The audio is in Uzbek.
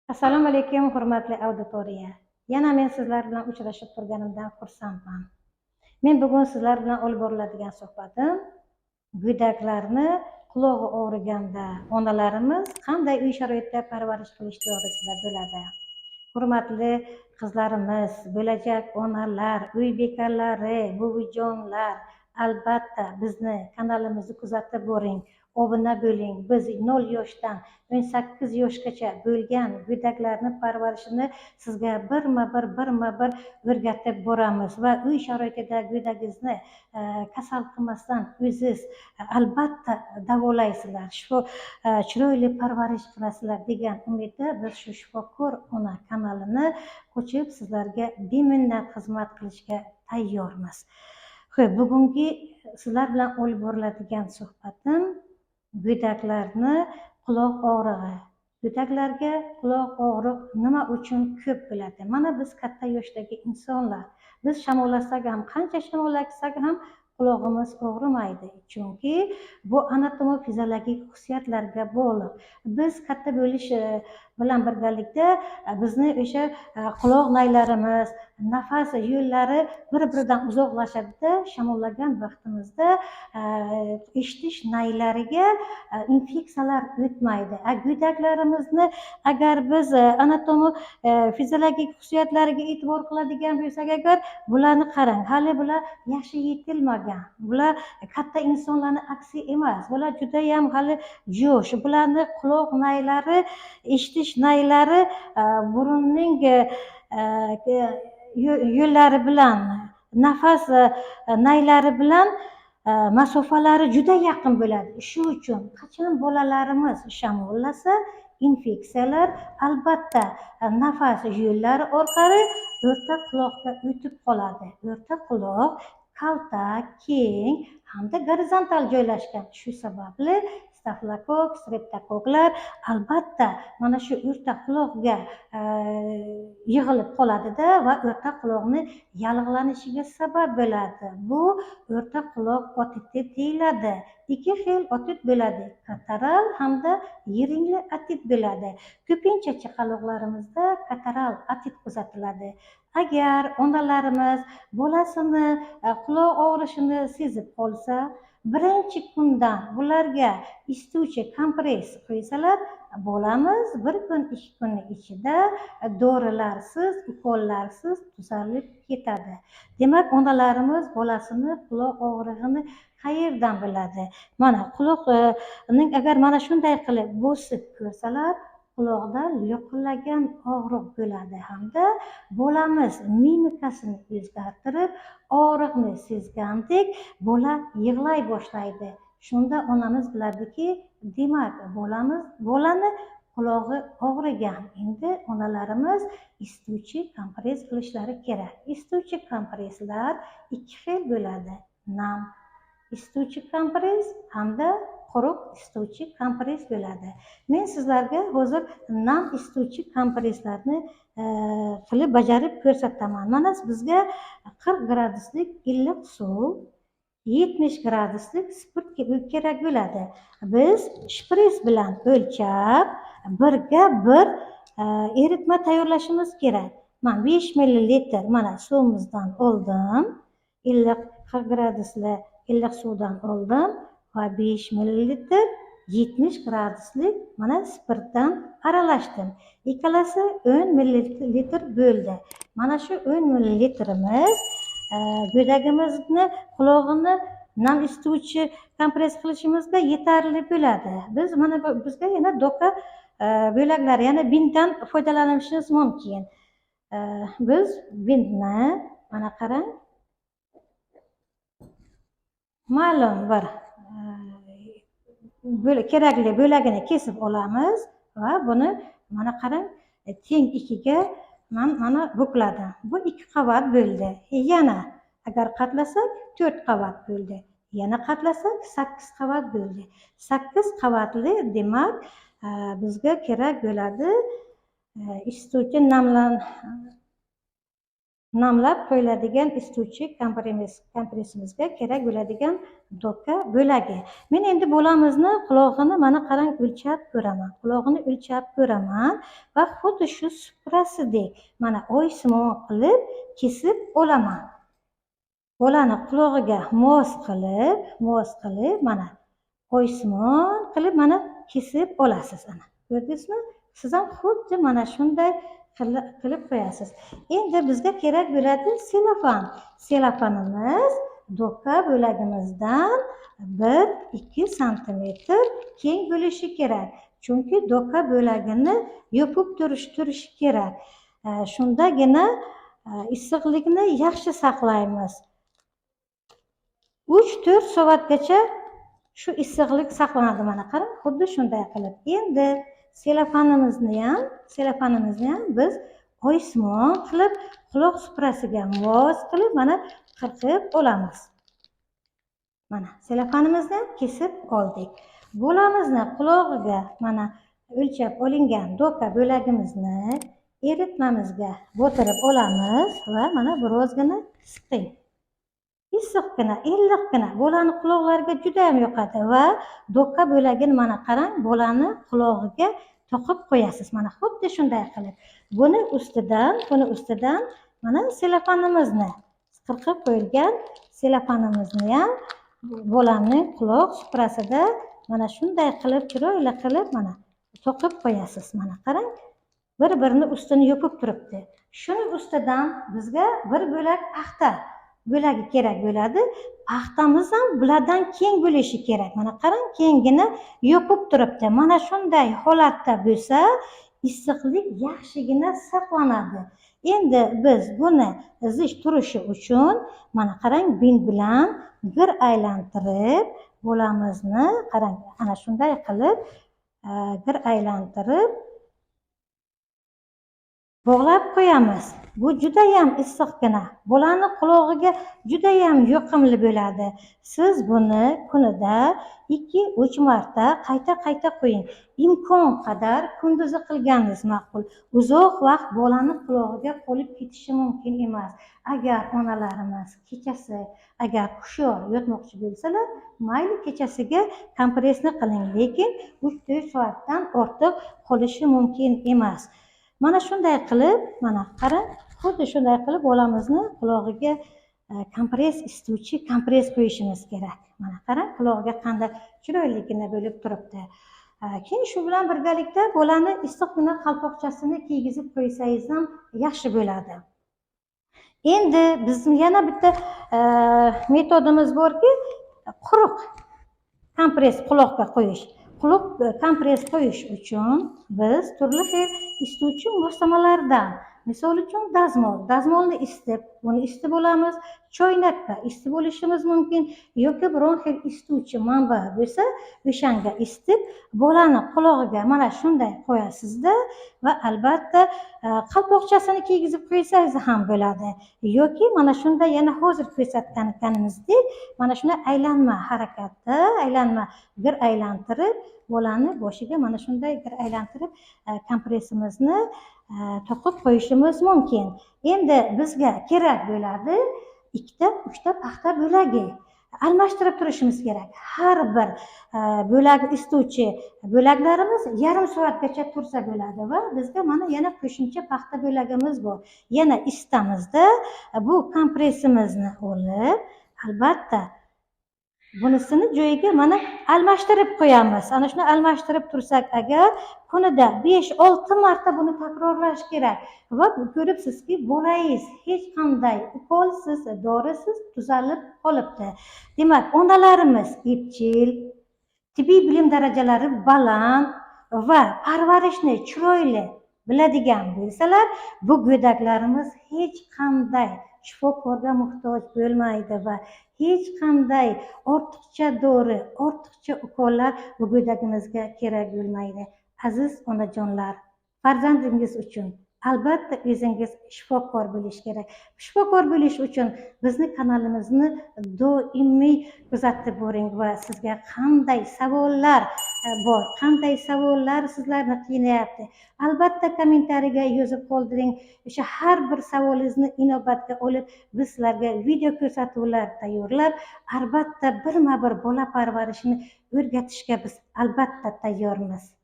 Assalomu alaykum, hurmatli auditoriya. Yana men sizlar bilan uchrashib turganimdan xursandman. Men bugun sizlar bilan olib boriladigan suhbatim go'daklarni qulog'i og'riganda onalarimiz qanday uy sharoitida parvarish qilish to'g'risida bo'ladi. Hurmatli qizlarimiz, bo'lajak onalar, uy bekalari, buvijonlar, albatta bizni kanalimizni kuzatib boring, obuna bo'ling. Biz 0 yoshdan 18 yoshgacha bo'lgan go'daklarni parvarishini sizga birma-bir o'rgatib boramiz va uy sharoitida go'dagingizni kasal qilmasdan o'zingiz albatta davolaysizlar, chiroyli parvarish qilasizlar degan umidda biz shu shifokor ona kanalini ochib sizlarga beminnat xizmat qilishga tayyormiz. Bugungi sizlar bilan olib boriladigan suhbatim go'daklarni quloq og'rig'i. Go'daklarga quloq og'riq nima uchun ko'p bo'ladi? Mana biz katta yoshdagi insonlar, biz shamollatsak ham, qancha shamollatsak ham qulog'imiz og'rimaydi, chunki bu anatomo-fiziologik xususiyatlarga bog'liq. Biz katta bo'lish bilan birgalikda bizni o'sha quloq naylarimiz, nafas yo'llari bir-biridan uzoqlashadida, shamollagan vaqtimizda eshitish naylariga infeksiyalar o'tmaydi. Go'daklarimizni agar biz anatomi fiziologik xususiyatlariga e'tibor qiladigan bo'lsak, agar bularni qarang, hali bular yoshi yetilmagan, bular katta insonlarning aksi emas, bular judayam hali jo'sh. Bularni quloq naylari, eshitish naylari burunning yo'llari bilan, nafas naylari bilan masofalari juda yaqin bo'ladi. Shu uchun qachon bolalarimiz shamollasa, infeksiyalar albatta nafas yo'llari orqali o'rta quloqqa o'tib qoladi. O'rta quloq kalta, keng hamda gorizontal joylashgan. Shu sababli stafilokokk, streptokoklar albatta mana shu o'rta quloqga yig'ilib qoladida va o'rta quloqni yallig'lanishiga sabab bo'ladi. Bu o'rta quloq otiti deyiladi. Ikki xil otit bo'ladi, kataral hamda yiringli otit bo'ladi. Ko'pincha chaqaloqlarimizda kataral otit kuzatiladi. Agar onalarimiz bolasini quloq og'rishini sezib qolsa, birinchi kundan bularga isituvchi kompress qo'ysalar, bolamiz bir kun, 2 kunning ichida dorilarsiz, ukollarsiz tuzalib ketadi. Demak, onalarimiz bolasini quloq og'rig'ini qayerdan biladi? Mana quloqning agar mana shunday qilib bo'sib ko'rsalar, quloqda lo'qillagan og'riq bo'ladi hamda bolamiz mimikasini o'zgartirib, og'riqni sezgandek bola yig'lay boshlaydi. Shunda onamiz biladiki, demak bolani qulog'i og'rigan. Endi onalarimiz isituvchi kompress qilishlari kerak. Isituvchi kompresslar 2 xil bo'ladi: nam isituvchi kompress hamda quruq isituvchi kompress bo'ladi. Men sizlarga hozir nam isituvchi kompresslarni qilib bajarib ko'rsataman. Mana bizga 40 graduslik iliq suv, 70 graduslik spirt kerak bo'ladi. Biz shpris bilan o'lchab, birga bir eritma tayyorlashimiz kerak. Men 5 millilitr mana suvimizdan oldim. Iliq 40 gradusli iliq suvdan oldim va 5 millilitr 70 graduslik mana spirtdan aralashdim. Ikkalasi 10 millilitr bo'ldi. Mana shu 10 millilitrimiz go'dagimizni qulog'ini nam isituvchi kompress qilishimizga yetarli bo'ladi. Biz mana bizga yana doka bo'laklari, yana bintdan foydalanishimiz mumkin. Biz bintni mana qarang, ma'lum bir kerakli bo'lagini kesib olamiz va buni mana qarang, teng ikkiga mana bukladim. Bu 2 qavat bo'ldi. Yana agar qatlasak 4 qavat bo'ldi. Yana qatlasak 8 qavat bo'ldi. 8 qavatli, demak bizga kerak bo'ladi isituvchi namlab qo'yiladigan isituvchi kompressimizga kerak bo'ladigan doka bo'lagi. Men endi bolamizni qulog'ini mana qarang o'lchab ko'raman. Qulog'ini o'lchab ko'raman va xuddi shu suprasidek mana oysimon qilib kesib olaman. Bolani qulog'iga mos qilib mana oysimon qilib mana kesib olasiz ana. Ko'rdingizmi? Siz ham xuddi mana shunday qilib qo'yasiz. Endi bizga kerak bo'ladi selofan. Selofanimiz doka bo'lagimizdan 1-2 santimetr keng bo'lishi kerak. Chunki doka bo'lagini yopib turishi kerak. Shundagina issiqlikni yaxshi saqlaymiz. 3-4 soatgacha shu issiqlik saqlanadi mana qarang, xuddi shunday qilib. Endi selofanimizni ham biz oysimon qilib quloq suprasiga mos qilib mana qirqib olamiz. Mana selofanimizni ham kesib oldik. Bolamizni qulog'iga mana o'lchab olingan doka bo'lagimizni eritmamizga botirib olamiz va mana birozgina siqing. Issiqqina, iliqqina bolani quloqlariga juda ham yoqadi va doka bo'lagini mana qarang, bolani qulog'iga toqib qo'yasiz. Mana xuddi shunday qilib. Buni ustidan mana selofanimizni, qirqib qo'yilgan selofanimizni ham bolaning quloq suprasida mana shunday qilib, chiroyli qilib mana toqib qo'yasiz. Mana qarang, bir-birini ustini yopib turibdi. Shuni ustidan bizga bir bo'lak paxta bo'lagi kerak bo'ladi. Paxtamiz ham bulardan keng bo'lishi kerak. Mana qarang, kengini yopib turibdi. Mana shunday holatda bo'lsa, issiqlik yaxshigina saqlanadi. Endi biz buni zich turishi uchun mana qarang, bint bilan gir aylantirib bolamizni qarang, ana shunday qilib gir aylantirib bog'lab qo'yamiz. Bu juda ham issiqqina, bolani qulog'iga juda ham yoqimli bo'ladi. Siz buni kunida 2-3 marta qayta qo'ying. Imkon qadar kunduzi qilganingiz ma'qul. Uzoq vaqt bolani qulog'iga qolib ketishi mumkin emas. Agar onalarimiz kechasi agar hushyor yotmoqchi bo'lsalar, mayli kechasiga kompressni qiling, lekin 3-4 soatdan ortiq qolishi mumkin emas. Mana shunday qilib, mana qarang, xuddi shunday qilib bolamizni qulog'iga isituvchi kompress qo'yishimiz kerak. Mana qarang, qulog'iga qanday chiroyligina bo'lib turibdi. Keyin shu bilan birgalikda bolani issiqqina qalpoqchasini kiygizib qo'ysangiz ham yaxshi bo'ladi. Endi bizning yana bitta metodimiz borki, quruq kompress quloqqa qo'yish. Quloq kompress qo'yish uchun biz turli xil isituvchi moslamalardan, misol uchun dazmolni isitib, buni isitib olamiz, choynakda isitib olishimiz mumkin yoki biron xil isituvchi manba bo'lsa, o'shanga isitib bolani qulog'iga mana shunday qo'yasizda va albatta qalpoqchasini kiygizib qo'ysangiz ham bo'ladi. Yoki mana shunday yana hozir ko'rsatganimizdek, mana shunday aylanma gir aylantirib bolani boshiga mana shunday gir aylantirib kompressimizni to'qib qo'yishimiz mumkin. Endi bizga kerak bo'ladi 2-3 paxta bo'lagi. Almashtirib turishimiz kerak. Har bir bo'lak isituvchi bo'laklarimiz yarim soatgacha tursa bo'ladi va bizga mana yana qo'shimcha paxta bo'lagimiz bor. Yana isitamizda bu kompressimizni olib, albatta bunisini joyiga mana almashtirib qo'yamiz. Ana shuni almashtirib tursak agar kunida 5-6 marta buni takrorlash kerak va ko'ribsizki, bolangiz hech qanday ukolsiz, dorisiz tuzalib qolibdi. Demak, onalarimiz epchil, tibbiy bilim darajalari baland va parvarishni chiroyli biladigan bo'lsalar, bu go'daklarimiz hech qanday shifokorga muhtoj bo'lmaydi va hech qanday ortiqcha dori, ortiqcha ukollar bu go'dagimizga kerak bo'lmaydi. Aziz onajonlar, farzandingiz uchun albatta o'zingiz shifokor bo'lish kerak. Shifokor bo'lish uchun bizni kanalimizni doimiy kuzatib boring va sizga qanday savollar bor, qanday savollar sizlarni qiynayapti, albatta kommentariyaga yozib qoldiring. O'sha har bir savolingizni inobatga olib biz sizlarga video ko'rsatuvlar tayyorlab, albatta birma bir bola parvarishini o'rgatishga biz albatta tayyormiz.